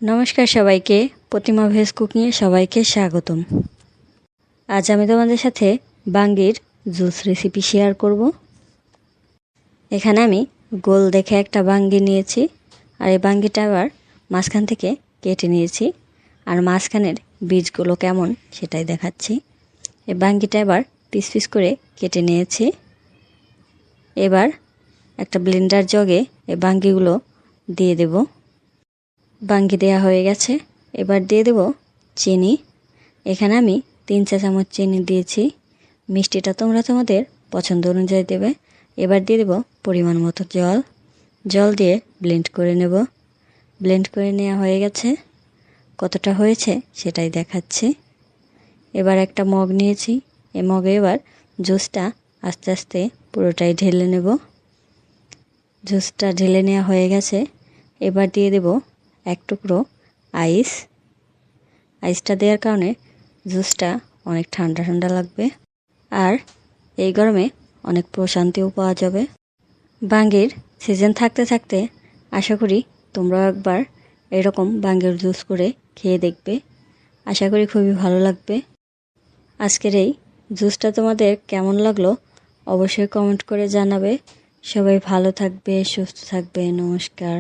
নমস্কার সবাইকে, প্রতিমা ভেজ কুকিংয়ে সবাইকে স্বাগতম। আজ আমি তোমাদের সাথে বাঙ্গির জুস রেসিপি শেয়ার করব। এখানে আমি গোল দেখে একটা বাঙ্গি নিয়েছি, আর এই বাঙ্গিটা আবার মাঝখান থেকে কেটে নিয়েছি, আর মাঝখানের বীজগুলো কেমন সেটাই দেখাচ্ছি। এই বাঙ্গিটা এবার পিস পিস করে কেটে নিয়েছি। এবার একটা ব্লেন্ডার জগে এই বাঙ্গিগুলো দিয়ে দেব। বাঙ্গি দেওয়া হয়ে গেছে, এবার দিয়ে দেব চিনি। এখানে আমি 3 চা চামচ চিনি দিয়েছি। মিষ্টিটা তোমরা তোমাদের পছন্দ অনুযায়ী দেবে। এবার দিয়ে দেব পরিমাণ মতো জল দিয়ে ব্লেন্ড করে নেব। ব্লেন্ড করে নেওয়া হয়ে গেছে, কতটা হয়েছে সেটাই দেখাচ্ছি। এবার একটা মগ নিয়েছি, এই মগে এবার জুসটা আস্তে আস্তে পুরোটাই ঢেলে নেব। জুসটা ঢেলে নেওয়া হয়ে গেছে, এবার দিয়ে দেব 1 টুকরো আইস। আইসটা দেওয়ার কারণে জুসটা অনেক ঠান্ডা ঠান্ডা লাগবে, আর এই গরমে অনেক প্রশান্তিও পাওয়া যাবে। বাঙ্গির সিজন থাকতে থাকতে আশা করি তোমরাও একবার এরকম বাঙ্গির জুস করে খেয়ে দেখবে। আশা করি খুবই ভালো লাগবে। আজকের এই জুসটা তোমাদের কেমন লাগলো অবশ্যই কমেন্ট করে জানাবে। সবাই ভালো থাকবে, সুস্থ থাকবে। নমস্কার।